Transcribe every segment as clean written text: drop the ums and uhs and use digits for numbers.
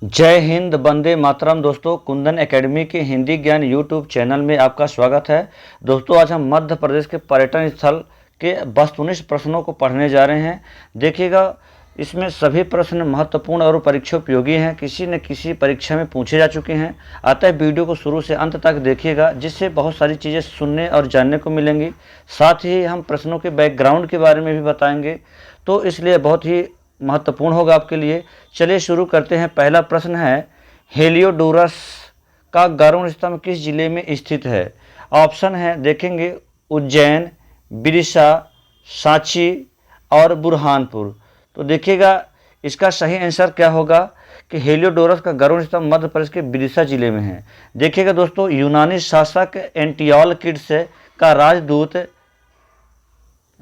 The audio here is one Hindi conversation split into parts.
जय हिंद, वंदे मातरम। दोस्तों, कुंदन एकेडमी के हिंदी ज्ञान यूट्यूब चैनल में आपका स्वागत है। दोस्तों, आज हम मध्य प्रदेश के पर्यटन स्थल के वस्तुनिष्ठ प्रश्नों को पढ़ने जा रहे हैं। देखिएगा, इसमें सभी प्रश्न महत्वपूर्ण और परीक्षा उपयोगी हैं, किसी न किसी परीक्षा में पूछे जा चुके हैं। अतः वीडियो को शुरू से अंत तक देखिएगा, जिससे बहुत सारी चीज़ें सुनने और जानने को मिलेंगी। साथ ही हम प्रश्नों के बैकग्राउंड के बारे में भी बताएंगे, तो इसलिए बहुत ही महत्वपूर्ण होगा आपके लिए। चलिए शुरू करते हैं। पहला प्रश्न है, हेलियोडोरस का गरुड़ स्तंभ किस जिले में स्थित है? ऑप्शन है, देखेंगे, उज्जैन, विदिशा, सांची और बुरहानपुर। तो देखिएगा, इसका सही आंसर क्या होगा कि हेलियोडोरस का गरुड़ स्तंभ मध्य प्रदेश के विदिशा जिले में है। देखिएगा दोस्तों, यूनानी शासक एंटियोक्लिड्स का राजदूत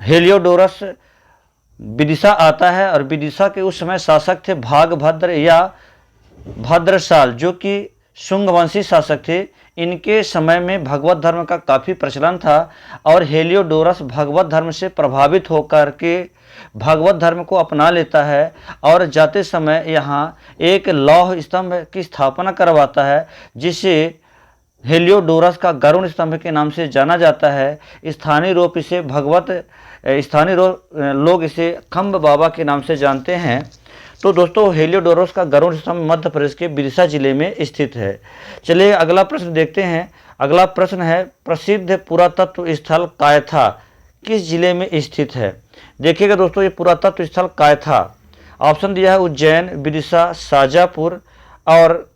हेलियोडोरस विदिशा आता है, और विदिशा के उस समय शासक थे भागभद्र या भद्रशाल, जो कि शुंगवंशी शासक थे। इनके समय में भगवत धर्म का काफ़ी प्रचलन था, और हेलियोडोरस भगवत धर्म से प्रभावित होकर के भगवत धर्म को अपना लेता है, और जाते समय यहाँ एक लौह स्तंभ की स्थापना करवाता है, जिसे हेलियोडोरस का गरुड़ स्तंभ के नाम से जाना जाता है। स्थानीय लोग इसे खम्ब बाबा के नाम से जानते हैं। तो दोस्तों, हेलियोडोरस का गरुड़ स्तंभ मध्य प्रदेश के विदिशा जिले में स्थित है। चलिए अगला प्रश्न देखते हैं। अगला प्रश्न है, प्रसिद्ध पुरातत्व स्थल कायथा किस जिले में स्थित है? देखिएगा दोस्तों, ये पुरातत्व स्थल कायथा, ऑप्शन दिया है उज्जैन, विदिशा, शाजापुर, और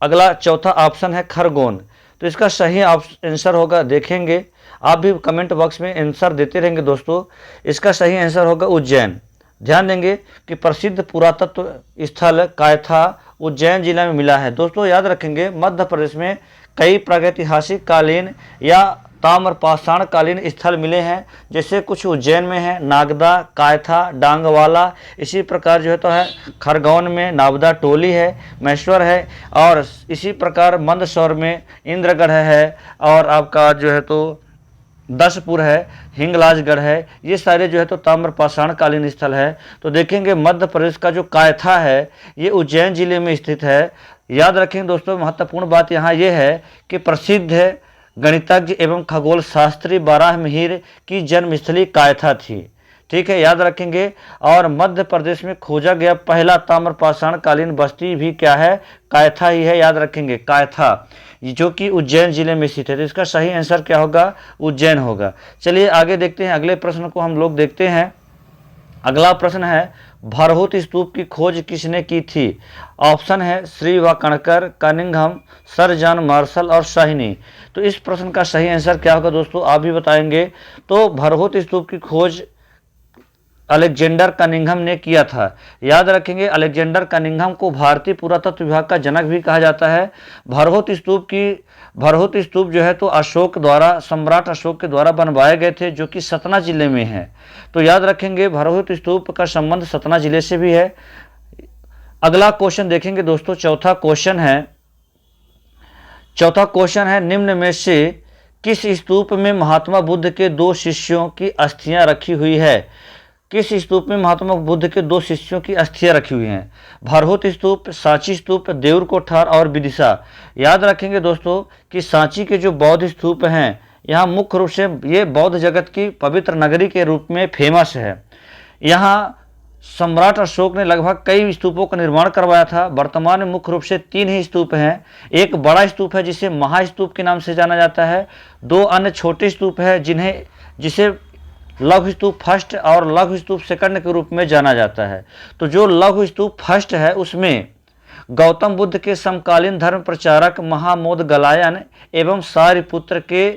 अगला चौथा ऑप्शन है खरगोन। तो इसका सही आंसर होगा, देखेंगे, आप भी कमेंट बॉक्स में आंसर देते रहेंगे दोस्तों। इसका सही आंसर होगा उज्जैन। ध्यान देंगे कि प्रसिद्ध पुरातत्व स्थल कायथा उज्जैन जिला में मिला है। दोस्तों याद रखेंगे, मध्य प्रदेश में कई प्रागैतिहासिक कालीन या ताम्रपाषाण कालीन स्थल मिले हैं, जैसे कुछ उज्जैन में है, नागदा, कायथा, डांगवाला। इसी प्रकार जो है तो है खरगोन में नावदा टोली है, महेश्वर है, और इसी प्रकार मंदसौर में इंद्रगढ़ है, और आपका जो है तो दसपुर है, हिंगलाजगढ़ है। ये सारे जो है तो ताम्रपाषाण कालीन स्थल है। तो देखेंगे, मध्य प्रदेश का जो कायथा है ये उज्जैन जिले में स्थित है। याद रखेंगे दोस्तों, महत्वपूर्ण बात यहाँ ये है कि प्रसिद्ध गणितज्ञ एवं खगोल शास्त्री बाराहमिहिर की जन्मस्थली कायथा थी। ठीक है, याद रखेंगे। और मध्य प्रदेश में खोजा गया पहला ताम्रपाषाण कालीन बस्ती भी क्या है? कायथा ही है। याद रखेंगे, कायथा, जो कि उज्जैन जिले में स्थित है। तो इसका सही आंसर क्या होगा? उज्जैन होगा। चलिए आगे देखते हैं, अगले प्रश्न को हम लोग देखते हैं। अगला प्रश्न है, भरहुत स्तूप की खोज किसने की थी? ऑप्शन है Shri Wakankar, Cunningham, sir John Marshall और शाहिनी। तो इस प्रश्न का सही आंसर क्या होगा दोस्तों, आप भी बताएंगे। तो भरहुत स्तूप की खोज अलेक्जेंडर कनिंघम ने किया था। याद रखेंगे, अलेक्जेंडर कनिंघम को भारतीय पुरातत्व विभाग का जनक भी कहा जाता है। भरहुत स्तूप जो है तो अशोक द्वारा, सम्राट अशोक के द्वारा बनवाए गए थे, जो कि सतना जिले में है। तो याद रखेंगे, भरहुत स्तूप का संबंध सतना जिले से भी है। अगला क्वेश्चन देखेंगे दोस्तों, चौथा क्वेश्चन है, निम्न में से किस स्तूप में महात्मा बुद्ध के 2 शिष्यों की अस्थियां रखी हुई है? किस स्तूप में महात्मा बुद्ध के 2 शिष्यों की अस्थियां रखी हुई हैं? भरहुत स्तूप, सांची स्तूप, देऊर कोठार और विदिशा। याद रखेंगे दोस्तों कि सांची के जो बौद्ध स्तूप हैं, यहाँ मुख्य रूप से ये बौद्ध जगत की पवित्र नगरी के रूप में फेमस है। यहाँ सम्राट अशोक ने लगभग कई स्तूपों का निर्माण करवाया था। वर्तमान में मुख्य रूप से 3 ही स्तूप हैं। एक बड़ा स्तूप है जिसे महास्तूप के नाम से जाना जाता है। 2 अन्य छोटे स्तूप है जिसे लघु स्तूप फर्स्ट और लघु स्तूप सेकंड के रूप में जाना जाता है। तो जो लघु स्तूप फर्स्ट है, उसमें गौतम बुद्ध के समकालीन धर्म प्रचारक महामोदगलायन एवं सारिपुत्र के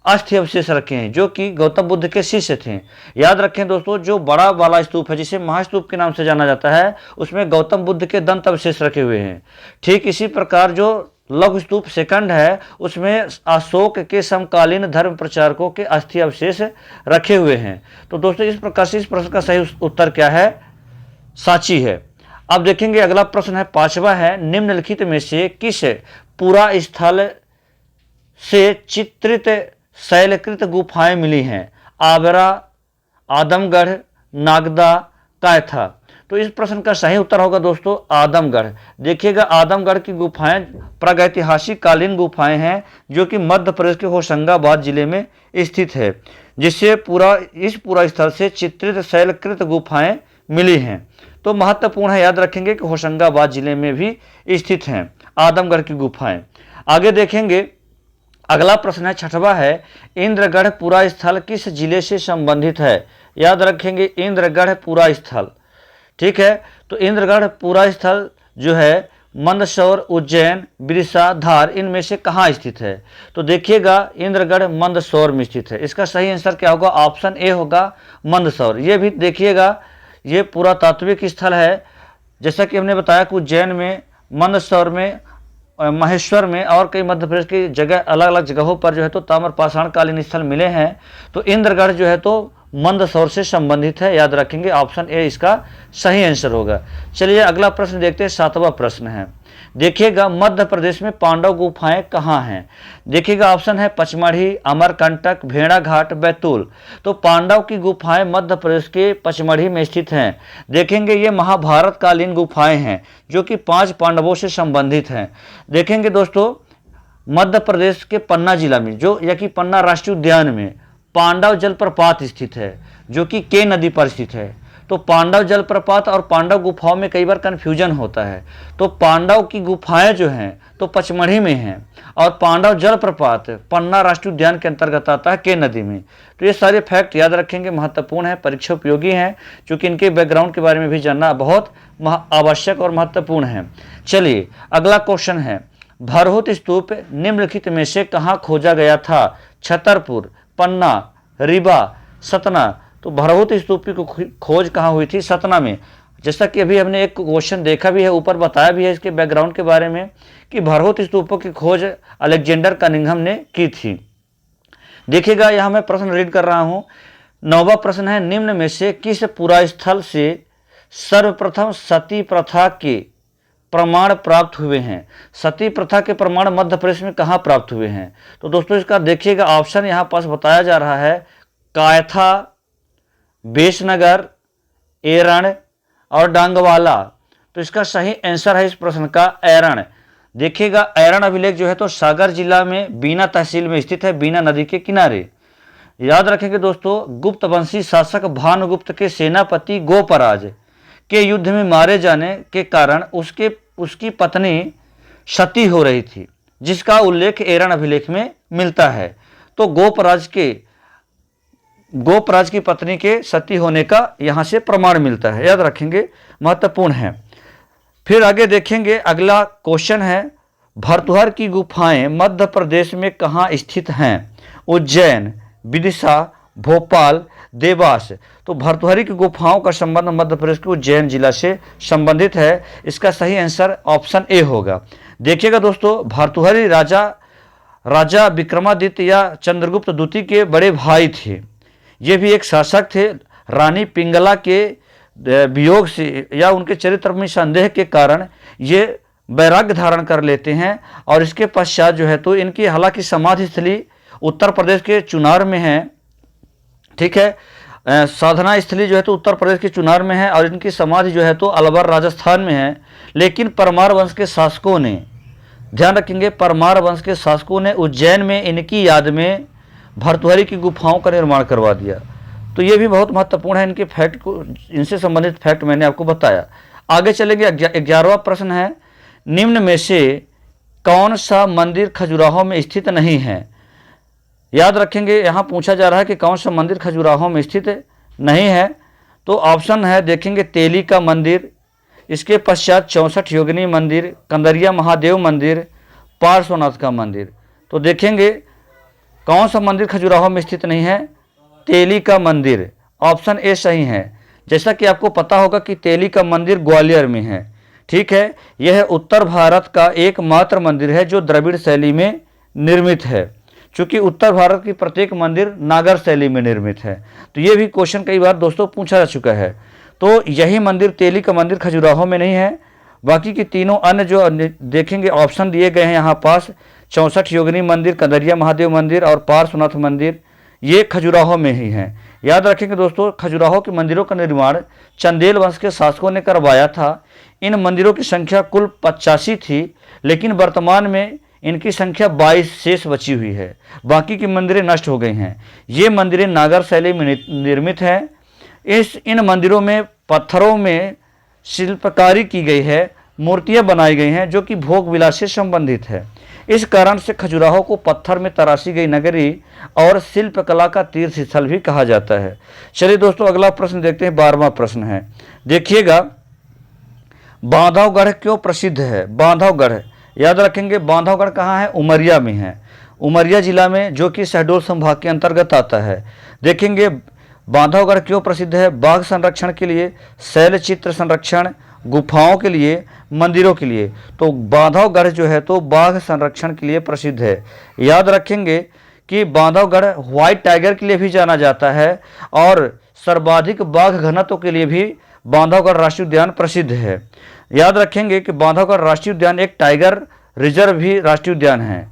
अस्थि अवशेष रखे हैं, जो कि गौतम बुद्ध के शिष्य थे। याद रखें दोस्तों, जो बड़ा वाला स्तूप है जिसे महास्तूप के नाम से जाना जाता है, उसमें गौतम बुद्ध के दंत अवशेष रखे हुए हैं। ठीक इसी प्रकार जो लघु स्तूप सेकंड है, उसमें अशोक के समकालीन धर्म प्रचारकों के अस्थि अवशेष रखे हुए हैं। तो दोस्तों, इस प्रकार से इस प्रश्न का सही उत्तर क्या है? सांची है। अब देखेंगे, अगला प्रश्न है, 5वां है, निम्नलिखित में से किस पुरा स्थल से चित्रित शैलकृत गुफाएं मिली हैं? आगरा, आदमगढ़, नागदा, कायथा। तो इस प्रश्न का सही उत्तर होगा दोस्तों आदमगढ़। देखिएगा आदमगढ़ की गुफाएं प्रागैतिहासिक कालीन गुफाएं हैं जो कि मध्य प्रदेश के होशंगाबाद जिले में स्थित है, जिससे इस पूरा स्थल से चित्रित शैलकृत गुफाएं मिली हैं। तो महत्वपूर्ण है, याद रखेंगे कि होशंगाबाद जिले में भी स्थित हैं आदमगढ़ की गुफाएं। आगे देखेंगे, अगला प्रश्न है 6वां है, इंद्रगढ़ पुरा स्थल किस जिले से संबंधित है? याद रखेंगे इंद्रगढ़ पुरा स्थल, ठीक है। तो इंद्रगढ़ पुरा स्थल जो है मंदसौर, उज्जैन, बिरसा, धार, इनमें से कहाँ स्थित है? तो देखिएगा इंद्रगढ़ मंदसौर में स्थित है। इसका सही आंसर क्या होगा? ऑप्शन ए होगा मंदसौर। ये भी देखिएगा ये पुरातात्विक स्थल है, जैसा कि हमने बताया कि उज्जैन में, मंदसौर में, महेश्वर में और कई मध्य प्रदेश की जगह अलग अलग जगहों पर जो है तो ताम्रपाषाण कालीन स्थल मिले हैं। तो इंद्रगढ़ जो है तो मंदसौर से संबंधित है, याद रखेंगे ऑप्शन ए इसका सही आंसर होगा। चलिए अगला प्रश्न देखते हैं, 7वां प्रश्न है। देखिएगा मध्य प्रदेश में पांडव गुफाएं कहाँ हैं? देखिएगा ऑप्शन है पचमढ़ी, अमरकंटक, भेड़ाघाट, बैतूल। तो पांडव की गुफाएं मध्य प्रदेश के पचमढ़ी में स्थित हैं। देखेंगे ये महाभारत कालीन गुफाएं हैं जो कि 5 पांडवों से संबंधित हैं। देखेंगे दोस्तों मध्य प्रदेश के पन्ना जिला में जो या कि पन्ना राष्ट्रीय उद्यान में पांडव जलप्रपात स्थित है जो कि के नदी पर स्थित है। तो पांडव जलप्रपात और पांडव गुफाओं में कई बार कन्फ्यूजन होता है। तो पांडव की गुफाएं जो हैं तो पचमढ़ी में हैं और पांडव जलप्रपात पन्ना राष्ट्रीय उद्यान के अंतर्गत आता है के नदी में। तो ये सारे फैक्ट याद रखेंगे, महत्वपूर्ण है, परीक्षा उपयोगी हैं, क्योंकि इनके बैकग्राउंड के बारे में भी जानना बहुत आवश्यक और महत्वपूर्ण है। चलिए अगला क्वेश्चन है, भरहुत स्तूप निम्नलिखित में से कहाँ खोजा गया था? छतरपुर, पन्ना, रीवा, सतना। तो भरहुत स्तूप की खोज कहाँ हुई थी? सतना में। जैसा कि अभी हमने एक क्वेश्चन देखा भी है, ऊपर बताया भी है इसके बैकग्राउंड के बारे में कि भरहुत स्तूपों की खोज अलेक्जेंडर कनिंघम ने की थी। देखिएगा यहाँ मैं प्रश्न रीड कर रहा हूँ। 9वां प्रश्न है, निम्न में से किस पुरा स्थल से सर्वप्रथम सती प्रथा के प्रमाण प्राप्त हुए हैं? सती प्रथा के प्रमाण मध्य प्रदेश में कहाँ प्राप्त हुए हैं? तो दोस्तों इसका देखिएगा ऑप्शन यहाँ पास बताया जा रहा है, कायथा, बेसनगर, एरण और डांगवाला। तो इसका सही आंसर है इस प्रश्न का एरण। देखिएगा एरण अभिलेख जो है तो सागर जिला में बीना तहसील में स्थित है, बीना नदी के किनारे। याद रखेंगे दोस्तों, गुप्त वंशी शासक भानुगुप्त के सेनापति गोपराज के युद्ध में मारे जाने के कारण उसकी पत्नी सती हो रही थी, जिसका उल्लेख एरण अभिलेख में मिलता है। तो गोपराज की पत्नी के सती होने का यहाँ से प्रमाण मिलता है, याद रखेंगे, महत्वपूर्ण है। फिर आगे देखेंगे, अगला क्वेश्चन है, भरतुहर की गुफाएं मध्य प्रदेश में कहाँ स्थित हैं? उज्जैन, विदिशा, भोपाल, देवास। तो भरतुहरी की गुफाओं का संबंध मध्य प्रदेश के उज्जैन जिला से संबंधित है। इसका सही आंसर ऑप्शन ए होगा। देखिएगा दोस्तों, भरतुहरी राजा विक्रमादित्य या चंद्रगुप्त द्वितीय के बड़े भाई थे। ये भी एक शासक थे। रानी पिंगला के वियोग से या उनके चरित्र में संदेह के कारण ये वैराग्य धारण कर लेते हैं और इसके पश्चात जो है तो इनकी हालांकि समाधि स्थली उत्तर प्रदेश के चुनार में है, ठीक है, साधना स्थली जो है तो उत्तर प्रदेश के चुनार में है और इनकी समाधि जो है तो अलवर राजस्थान में है। लेकिन परमार वंश के शासकों ने, ध्यान रखेंगे, परमार वंश के शासकों ने उज्जैन में इनकी याद में भरतुहरी की गुफाओं का निर्माण करवा दिया। तो ये भी बहुत महत्वपूर्ण है, इनके फैक्ट को, इनसे संबंधित फैक्ट मैंने आपको बताया। आगे चलेंगे, 11वां प्रश्न है, निम्न में से कौन सा मंदिर खजुराहो में स्थित नहीं है? याद रखेंगे, यहाँ पूछा जा रहा है कि कौन सा मंदिर खजुराहो में स्थित नहीं है। तो ऑप्शन है, देखेंगे, तेली का मंदिर, इसके पश्चात 64 योगिनी मंदिर, कंदरिया महादेव मंदिर, पार्श्वनाथ का मंदिर। तो देखेंगे कौन सा मंदिर खजुराहो में स्थित नहीं है? तेली का मंदिर, ऑप्शन ए सही है। जैसा कि आपको पता होगा कि तेली का मंदिर ग्वालियर में है, ठीक है। यह उत्तर भारत का एकमात्र मंदिर है जो द्रविड़ शैली में निर्मित है, चूँकि उत्तर भारत की प्रत्येक मंदिर नागर शैली में निर्मित है। तो ये भी क्वेश्चन कई बार दोस्तों पूछा जा चुका है। तो यही मंदिर, तेली का मंदिर, खजुराहो में नहीं है। बाकी की तीनों अन्य जो देखेंगे ऑप्शन दिए गए हैं यहाँ पास, 64 योगिनी मंदिर, कंदरिया महादेव मंदिर और पार्श्वनाथ मंदिर, ये खजुराहो में ही हैं। याद रखेंगे दोस्तों, खजुराहो के मंदिरों का निर्माण चंदेल वंश के शासकों ने करवाया था। इन मंदिरों की संख्या कुल 85 थी, लेकिन वर्तमान में इनकी संख्या 22 शेष बची हुई है। बाकी की मंदिरें नष्ट हो गई हैं। ये मंदिरें नागर शैली में निर्मित हैं। इन मंदिरों में पत्थरों में शिल्पकारी की गई है, मूर्तियां बनाई गई हैं जो कि भोग विलास से संबंधित है। इस कारण से खजुराहो को पत्थर में तराशी गई नगरी और शिल्पकला का तीर्थ स्थल भी कहा जाता है। चलिए दोस्तों, अगला प्रश्न देखते हैं। 12वां प्रश्न है, देखिएगा, बांधवगढ़ क्यों प्रसिद्ध है? बांधवगढ़, याद रखेंगे, बांधवगढ़ कहाँ है? उमरिया में है। उमरिया जिला में, जो कि शहडोल संभाग के अंतर्गत आता है। देखेंगे बांधवगढ़ क्यों प्रसिद्ध है? बाघ संरक्षण के लिए, शैल चित्र संरक्षण, गुफाओं के लिए, मंदिरों के लिए। तो बांधवगढ़ जो है तो बाघ संरक्षण के लिए प्रसिद्ध है। याद रखेंगे कि बांधवगढ़ व्हाइट टाइगर के लिए भी जाना जाता है और सर्वाधिक बाघ घनत्व के लिए भी बांधवगढ़ राष्ट्रीय उद्यान प्रसिद्ध है। याद रखेंगे कि बांधवगढ़ राष्ट्रीय उद्यान एक टाइगर रिजर्व भी राष्ट्रीय उद्यान है।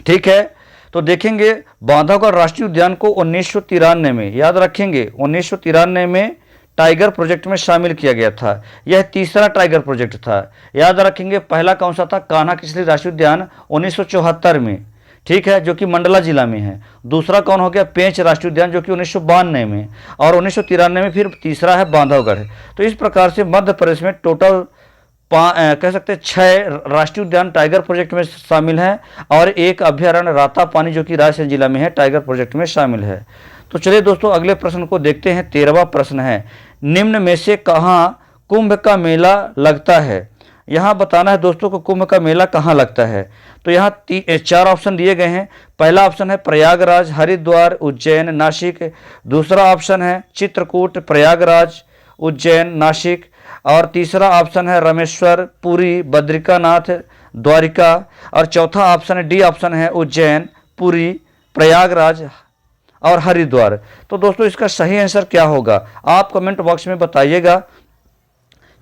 ठीक है, तो देखेंगे बांधवगढ़ राष्ट्रीय उद्यान को 1993 में, याद रखेंगे 1993 में टाइगर प्रोजेक्ट में शामिल किया गया था। यह तीसरा टाइगर प्रोजेक्ट था। याद रखेंगे पहला कौन सा था? कान्हा किसली राष्ट्रीय उद्यान 1974 में, ठीक है, जो कि मंडला जिला में है। दूसरा कौन हो गया? पेंच राष्ट्रीय उद्यान, जो कि 1992 में, और 1993 में फिर तीसरा है बांधवगढ़। तो इस प्रकार से मध्य प्रदेश में टोटल कह सकते हैं 6 राष्ट्रीय उद्यान टाइगर प्रोजेक्ट में शामिल हैं और एक अभ्यारण्य रातापानी, जो कि रायसेन जिला में है, टाइगर प्रोजेक्ट में शामिल है। तो चलिए दोस्तों, अगले प्रश्न को देखते हैं। 13वां प्रश्न है, निम्न में से कहाँ कुंभ का मेला लगता है? यहाँ बताना है दोस्तों को कुंभ का मेला कहाँ लगता है। तो यहाँ 4 ऑप्शन दिए गए हैं। पहला ऑप्शन है प्रयागराज, हरिद्वार, उज्जैन, नासिक। दूसरा ऑप्शन है चित्रकूट, प्रयागराज, उज्जैन, नासिक। और तीसरा ऑप्शन है रामेश्वर, पुरी, बद्रिकानाथ, द्वारिका। और चौथा ऑप्शन है डी ऑप्शन है उज्जैन, पुरी, प्रयागराज और हरिद्वार। तो दोस्तों इसका सही आंसर क्या होगा, आप कमेंट बॉक्स में बताइएगा।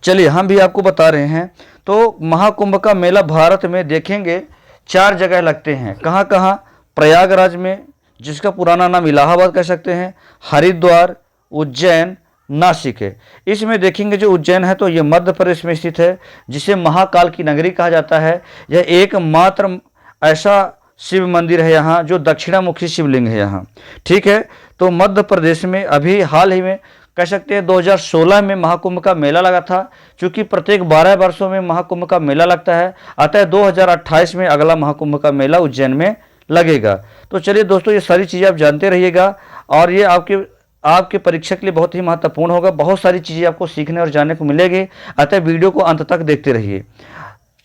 चलिए हम भी आपको बता रहे हैं। तो महाकुंभ का मेला भारत में देखेंगे 4 जगह लगते हैं। कहाँ कहाँ? प्रयागराज में, जिसका पुराना नाम इलाहाबाद कह सकते हैं, हरिद्वार, उज्जैन, नासिक है। इसमें देखेंगे जो उज्जैन है तो ये मध्य प्रदेश में स्थित है, जिसे महाकाल की नगरी कहा जाता है। यह एकमात्र ऐसा शिव मंदिर है यहाँ जो दक्षिणामुखी शिवलिंग है यहाँ। ठीक है, तो मध्य प्रदेश में अभी हाल ही में कह सकते हैं 2016 में महाकुंभ का मेला लगा था। क्योंकि प्रत्येक 12 वर्षों में महाकुंभ का मेला लगता है, अतः 2028 में अगला महाकुंभ का मेला उज्जैन में लगेगा। तो चलिए दोस्तों, ये सारी चीज़ें आप जानते रहिएगा और ये आपके परीक्षा के लिए बहुत ही महत्वपूर्ण होगा। बहुत सारी चीज़ें आपको सीखने और जानने को मिलेगी, अतः वीडियो को अंत तक देखते रहिए।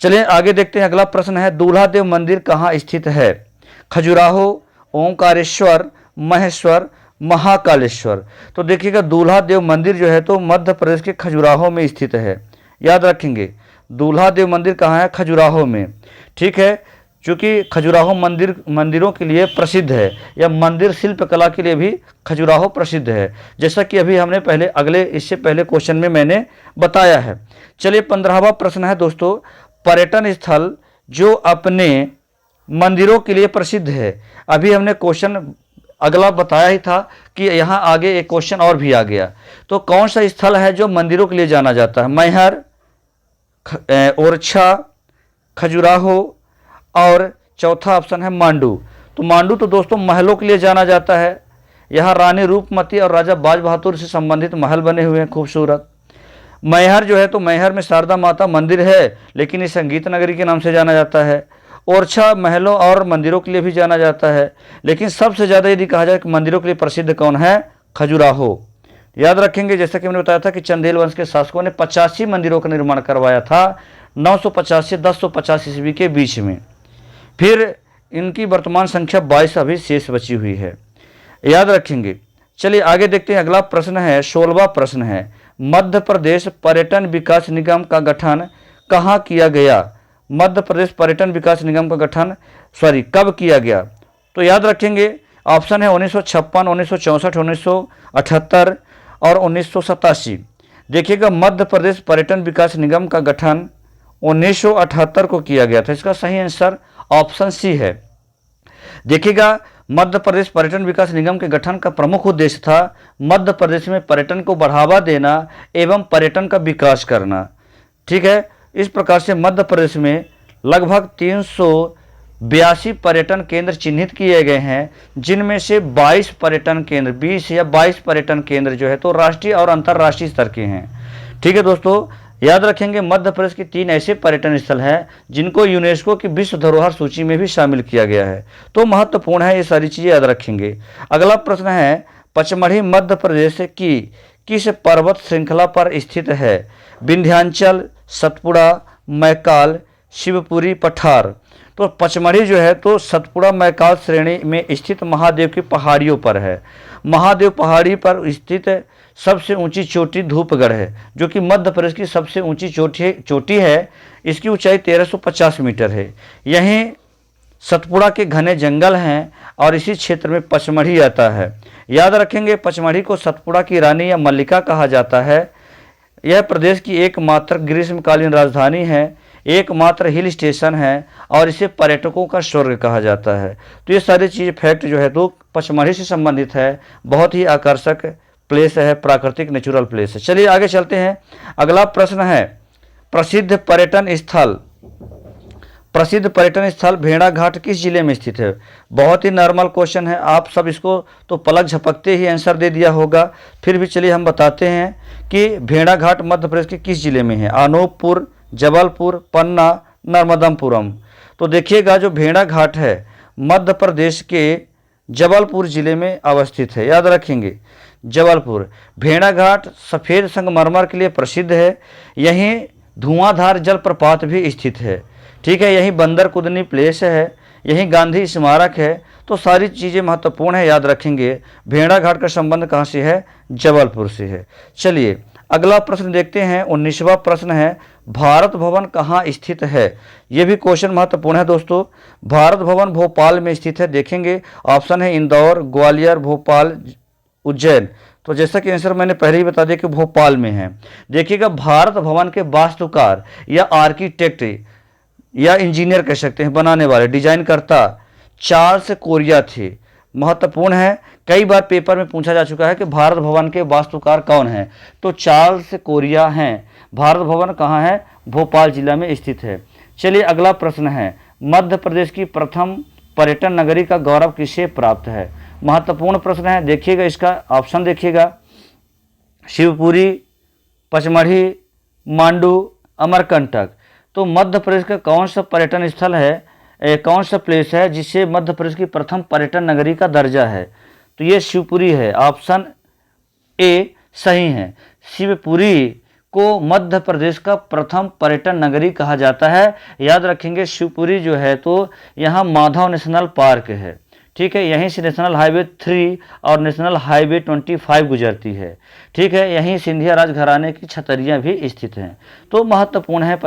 चलिए आगे देखते हैं। अगला प्रश्न है, दूल्हा देव मंदिर कहाँ स्थित है? खजुराहो, ओंकारेश्वर, महेश्वर, महाकालेश्वर। तो देखिएगा दूल्हा देव मंदिर जो है तो मध्य प्रदेश के खजुराहो में स्थित है। याद रखेंगे दूल्हा देव मंदिर कहाँ है? खजुराहो में। ठीक है, चूँकि खजुराहो मंदिरों के लिए प्रसिद्ध है, या मंदिर शिल्पकला के लिए भी खजुराहो प्रसिद्ध है, जैसा कि अभी हमने इससे पहले क्वेश्चन में मैंने बताया है। चलिए 15वां प्रश्न है दोस्तों, पर्यटन स्थल जो अपने मंदिरों के लिए प्रसिद्ध है। अभी हमने क्वेश्चन अगला बताया ही था कि यहाँ आगे एक क्वेश्चन और भी आ गया। तो कौन सा स्थल है जो मंदिरों के लिए जाना जाता है? मैहर, ओरछा, खजुराहो और चौथा ऑप्शन है मांडू। तो मांडू तो दोस्तों महलों के लिए जाना जाता है। यहाँ रानी रूपमती और राजा बाज बहादुर से संबंधित महल बने हुए हैं खूबसूरत। मैहर जो है तो मैहर में शारदा माता मंदिर है, लेकिन इस संगीत नगरी के नाम से जाना जाता है। ओरछा महलों और मंदिरों के लिए भी जाना जाता है, लेकिन सबसे ज़्यादा यदि कहा जाए कि मंदिरों के लिए प्रसिद्ध कौन है? खजुराहो। याद रखेंगे जैसा कि मैंने बताया था कि चंदेल वंश के शासकों ने 85 मंदिरों का निर्माण करवाया था 950 से 1050 ईस्वी के बीच में। फिर इनकी वर्तमान संख्या 22 अभी शेष बची हुई है। याद रखेंगे। चलिए आगे देखते हैं। अगला प्रश्न है, 16वां प्रश्न है, मध्य प्रदेश पर्यटन विकास निगम का गठन कहाँ किया गया? मध्य प्रदेश पर्यटन विकास निगम का गठन कब किया गया? तो याद रखेंगे ऑप्शन है 1956, 1964, 1978 और 1987। देखिएगा मध्य प्रदेश पर्यटन विकास निगम का गठन 1978 को किया गया था। इसका सही आंसर ऑप्शन सी है। देखिएगा मध्य प्रदेश पर्यटन विकास निगम के गठन का प्रमुख उद्देश्य था मध्य प्रदेश में पर्यटन को बढ़ावा देना एवं पर्यटन का विकास करना। ठीक है, इस प्रकार से मध्य प्रदेश में लगभग 382 पर्यटन केंद्र चिन्हित किए गए हैं, जिनमें से 22 पर्यटन केंद्र 20 या 22 पर्यटन केंद्र जो है तो राष्ट्रीय और अंतर्राष्ट्रीय स्तर के हैं। ठीक है दोस्तों, याद रखेंगे मध्य प्रदेश के 3 ऐसे पर्यटन स्थल हैं जिनको यूनेस्को की विश्व धरोहर सूची में भी शामिल किया गया है। तो महत्वपूर्ण है, ये सारी चीज़ें याद रखेंगे। अगला प्रश्न है, पचमढ़ी मध्य प्रदेश की किस पर्वत श्रृंखला पर स्थित है? विंध्याचल, सतपुड़ा, मैकाल, शिवपुरी, पठार। तो पचमढ़ी जो है तो सतपुड़ा मैकाल श्रेणी में स्थित महादेव की पहाड़ियों पर है। महादेव पहाड़ी पर स्थित सबसे ऊंची चोटी धूपगढ़ है, जो कि मध्य प्रदेश की सबसे ऊंची चोटी है। इसकी ऊंचाई 1350 मीटर है। यहीं सतपुड़ा के घने जंगल हैं और इसी क्षेत्र में पचमढ़ी आता है। याद रखेंगे पचमढ़ी को सतपुड़ा की रानी या मल्लिका कहा जाता है। यह प्रदेश की एकमात्र ग्रीष्मकालीन राजधानी है, एकमात्र हिल स्टेशन है और इसे पर्यटकों का स्वर्ग कहा जाता है। तो ये सारी चीज़ फैक्ट जो है तो पचमढ़ी से संबंधित है। बहुत ही आकर्षक प्लेस है, प्राकृतिक नेचुरल प्लेस है। चलिए आगे चलते हैं। अगला प्रश्न है, प्रसिद्ध पर्यटन स्थल भेड़ा घाट किस जिले में स्थित है? बहुत ही नॉर्मल क्वेश्चन है, आप सब इसको तो पलक झपकते ही आंसर दे दिया होगा। फिर भी चलिए हम बताते हैं कि भेड़ा घाट मध्य प्रदेश के किस जिले में है? अनूपपुर, जबलपुर, पन्ना, नर्मदापुरम। तो देखिएगा जो भेड़ा घाट है मध्य प्रदेश के जबलपुर जिले में अवस्थित है। याद रखेंगे जबलपुर। भेड़ा घाट सफ़ेद संगमरमर के लिए प्रसिद्ध है। यहीं धुआंधार जलप्रपात भी स्थित है। ठीक है, यहीं बंदर कुदनी प्लेस है, यहीं गांधी स्मारक है। तो सारी चीज़ें महत्वपूर्ण है, याद रखेंगे। भेड़ा घाट का संबंध कहाँ से है? जबलपुर से है। चलिए अगला प्रश्न देखते हैं। 19वां प्रश्न है, भारत भवन कहाँ स्थित है? यह भी क्वेश्चन महत्वपूर्ण है दोस्तों। भारत भवन भोपाल में स्थित है। देखेंगे ऑप्शन है इंदौर, ग्वालियर, भोपाल, उज्जैन। तो जैसा कि आंसर मैंने पहले ही बता दिया कि भोपाल में है। देखिएगा भारत भवन के वास्तुकार या आर्किटेक्ट या इंजीनियर कह सकते हैं, बनाने वाले, डिजाइन करता चार्ल्स कोरिया थे। महत्वपूर्ण है, कई बार पेपर में पूछा जा चुका है कि भारत भवन के वास्तुकार कौन हैं, तो चार्ल्स कोरिया हैं। भारत भवन कहाँ है? भोपाल जिला में स्थित है। चलिए अगला प्रश्न है, मध्य प्रदेश की प्रथम पर्यटन नगरी का गौरव किसे प्राप्त है? महत्वपूर्ण प्रश्न है। देखिएगा इसका ऑप्शन देखिएगा, शिवपुरी, पचमढ़ी, मांडू, अमरकंटक। तो मध्य प्रदेश का कौन सा पर्यटन स्थल है, कौन सा प्लेस है जिससे मध्य प्रदेश की प्रथम पर्यटन नगरी का दर्जा है? तो ये शिवपुरी है। ऑप्शन ए सही है। शिवपुरी को मध्य प्रदेश का प्रथम पर्यटन नगरी कहा जाता है। याद रखेंगे शिवपुरी जो है तो यहाँ माधव नेशनल पार्क है। ठीक है, यहीं से नेशनल हाईवे 3 और नेशनल हाईवे 25 गुजरती है। ठीक है, यहीं सिंधिया राजघराने की छतरियाँ भी स्थित हैं। तो महत्वपूर्ण है,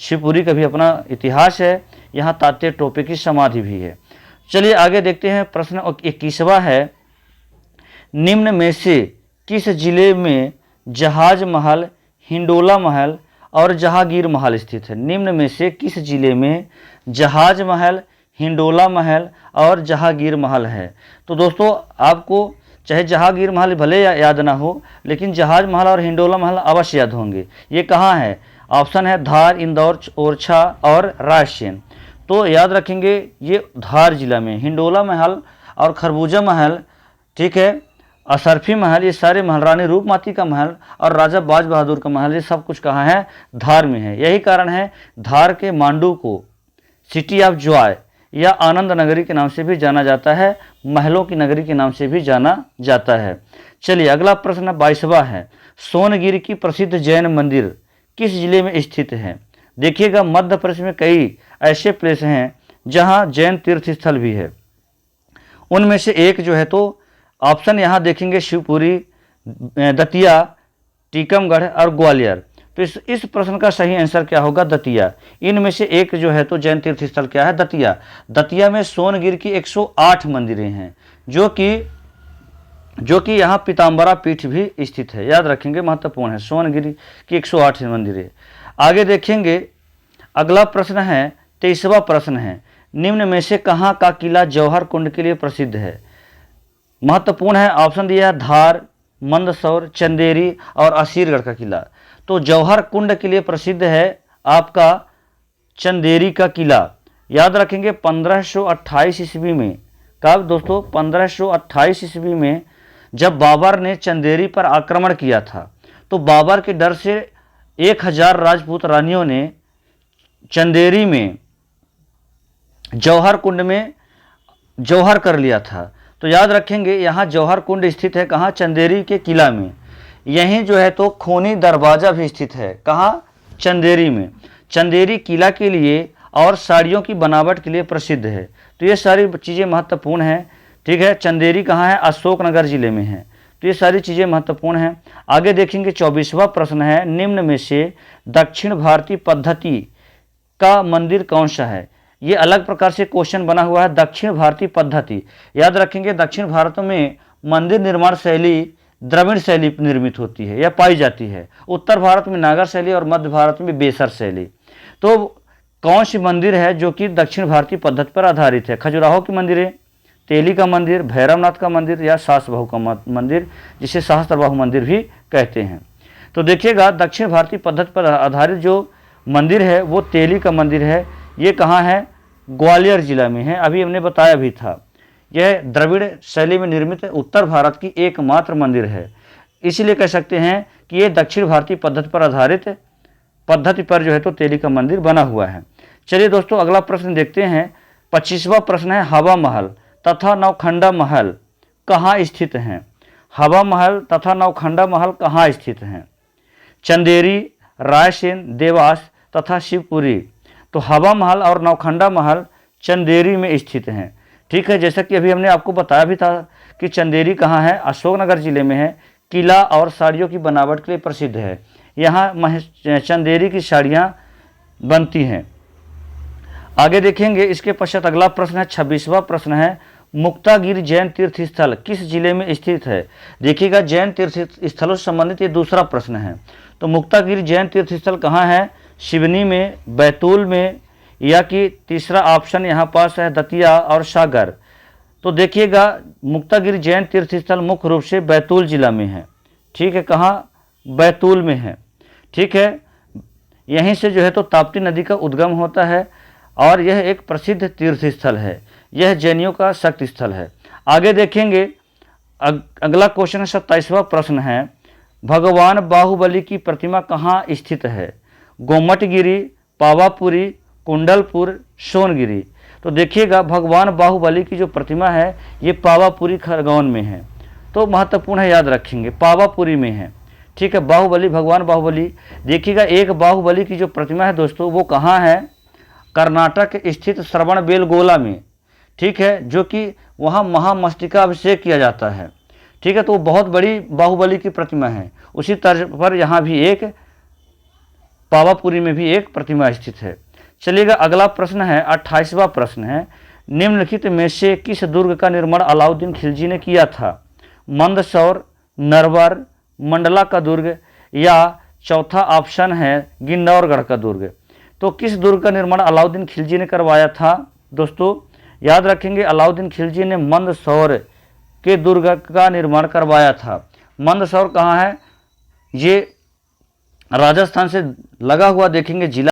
शिवपुरी का भी अपना इतिहास है। यहाँ तात्या टोपे की समाधि भी है। चलिए आगे देखते हैं। प्रश्न 21वां है, निम्न में से किस जिले में जहाज महल, हिंडोला महल और जहांगीर महल स्थित है? निम्न में से किस जिले में जहाज महल, हिंडोला महल और जहांगीर महल है? तो दोस्तों आपको चाहे जहांगीर महल भले याद ना हो, लेकिन जहाज महल और हिंडोला महल अवश्य याद होंगे। ये कहाँ है? ऑप्शन है धार, इंदौर, ओरछा और रायसेन। तो याद रखेंगे ये धार जिला में। हिंडोला महल और खरबूजा महल, ठीक है, असरफी महल, ये सारे महल, रानी रूपमती का महल और राजा बाज बहादुर का महल, ये सब कुछ कहाँ है? धार में है। यही कारण है धार के मांडू को सिटी ऑफ जॉय या आनंद नगरी के नाम से भी जाना जाता है, महलों की नगरी के नाम से भी जाना जाता है। चलिए अगला प्रश्न 22वां है, सोनगिर की प्रसिद्ध जैन मंदिर किस जिले में स्थित है? देखिएगा मध्य प्रदेश में कई ऐसे प्लेस हैं जहां जैन तीर्थ स्थल भी है। उनमें से एक जो है तो ऑप्शन यहाँ देखेंगे शिवपुरी, दतिया, टीकमगढ़ और ग्वालियर। तो इस प्रश्न का सही आंसर क्या होगा? दतिया। इनमें से एक जो है तो जैन तीर्थ स्थल क्या है? दतिया। दतिया में सोनगिर की 108 मंदिरें हैं, जो कि यहाँ पीताम्बरा पीठ भी स्थित है। याद रखेंगे, महत्वपूर्ण है, सोनगिर की 108 मंदिरें। आगे देखेंगे, अगला प्रश्न है 23वां प्रश्न है, निम्न में से कहाँ का किला जौहर कुंड के लिए प्रसिद्ध है? महत्वपूर्ण है, ऑप्शन दिया है धार, मंदसौर, चंदेरी और असीरगढ़ का किला। तो जौहर कुंड के लिए प्रसिद्ध है आपका चंदेरी का किला। याद रखेंगे 1528 ईस्वी में, कब दोस्तों? 1528 ईस्वी में जब बाबर ने चंदेरी पर आक्रमण किया था, तो बाबर के डर से 1000 राजपूत रानियों ने चंदेरी में जौहर कुंड में जौहर कर लिया था। तो याद रखेंगे यहाँ जौहर कुंड स्थित है कहाँ? चंदेरी के किला में। यहीं जो है तो खूनी दरवाज़ा भी स्थित है कहाँ? चंदेरी में। चंदेरी किला के लिए और साड़ियों की बनावट के लिए प्रसिद्ध है। तो ये सारी चीज़ें महत्वपूर्ण हैं, ठीक है। चंदेरी कहाँ है? अशोकनगर जिले में है। तो ये सारी चीज़ें महत्वपूर्ण हैं। आगे देखेंगे 24वां प्रश्न है, निम्न में से दक्षिण भारतीय पद्धति का मंदिर कौन सा है? ये अलग प्रकार से क्वेश्चन बना हुआ है, दक्षिण भारतीय पद्धति। याद रखेंगे दक्षिण भारत में मंदिर निर्माण शैली द्रविड़ शैली निर्मित होती है या पाई जाती है। उत्तर भारत में नागर शैली और मध्य भारत में बेसर शैली। तो कौन सी मंदिर है जो कि दक्षिण भारतीय पद्धति पर आधारित है? खजुराहो की मंदिर है, तेली का मंदिर, भैरवनाथ का मंदिर या सासबहू का मंदिर, जिसे सहस्त्रबाहु मंदिर भी कहते हैं। तो देखिएगा दक्षिण भारतीय पद्धति पर आधारित जो मंदिर है वो तेली का मंदिर है। ये कहाँ है? ग्वालियर जिला में है, अभी हमने बताया भी था। यह द्रविड़ शैली में निर्मित उत्तर भारत की एकमात्र मंदिर है, इसलिए कह सकते हैं कि ये दक्षिण भारतीय पद्धति पर आधारित पद्धति पर जो है तो तेली का मंदिर बना हुआ है। चलिए दोस्तों अगला प्रश्न देखते हैं। 25वां प्रश्न है, हवा महल तथा नौखंडा महल कहाँ स्थित हैं? हवा महल तथा नौखंडा महल कहाँ स्थित हैं? चंदेरी, रायसेन, देवास तथा शिवपुरी। तो हवा महल और नौखंडा महल चंदेरी में स्थित हैं, ठीक है। जैसा कि अभी हमने आपको बताया भी था कि चंदेरी कहाँ है? अशोकनगर जिले में है। किला और साड़ियों की बनावट के लिए प्रसिद्ध है। यहाँ चंदेरी की साड़ियाँ बनती हैं। आगे देखेंगे इसके पश्चात अगला प्रश्न है, 26वां प्रश्न है, मुक्तागिरी जैन तीर्थ स्थल किस जिले में स्थित है? देखिएगा जैन तीर्थ स्थलों से संबंधित ये दूसरा प्रश्न है। तो मुक्तागिरी जैन तीर्थ स्थल कहाँ है? सिवनी में, बैतूल में, या कि तीसरा ऑप्शन यहाँ पास है दतिया और सागर। तो देखिएगा मुक्तागिरी जैन तीर्थ स्थल मुख्य रूप से बैतूल जिला में है, ठीक है। कहाँ? बैतूल में है, ठीक है। यहीं से जो है तो ताप्ती नदी का उद्गम होता है और यह एक प्रसिद्ध तीर्थ स्थल है। यह जैनियों का शक्ति स्थल है। आगे देखेंगे अगला क्वेश्चन 27वां प्रश्न है, भगवान बाहुबली की प्रतिमा कहाँ स्थित है? गोमटगिरी, पावापुरी, कुंडलपुर, सोनगिरी। तो देखिएगा भगवान बाहुबली की जो प्रतिमा है ये पावापुरी खरगोन में है। तो महत्वपूर्ण है, याद रखेंगे पावापुरी में है, ठीक है। बाहुबली, भगवान बाहुबली। देखिएगा एक बाहुबली की जो प्रतिमा है दोस्तों वो कहाँ है? कर्नाटक स्थित श्रवणबेलगोला में, ठीक है, जो कि वहाँ महामस्तकाभिषेक किया जाता है, ठीक है। तो बहुत बड़ी बाहुबली की प्रतिमा है। उसी तर्ज पर यहाँ भी एक पावापुरी में भी एक प्रतिमा स्थित है। चलिएगा अगला प्रश्न है 28वां प्रश्न है, निम्नलिखित में से किस दुर्ग का निर्माण अलाउद्दीन खिलजी ने किया था? मंदसौर, नरवर, मंडला का दुर्ग या चौथा ऑप्शन है गिन्नौरगढ़ का दुर्ग। तो किस दुर्ग का निर्माण अलाउद्दीन खिलजी ने करवाया था? दोस्तों याद रखेंगे अलाउद्दीन खिलजी ने मंदसौर के दुर्ग का निर्माण करवाया था। मंदसौर कहाँ है? ये राजस्थान से लगा हुआ देखेंगे जिला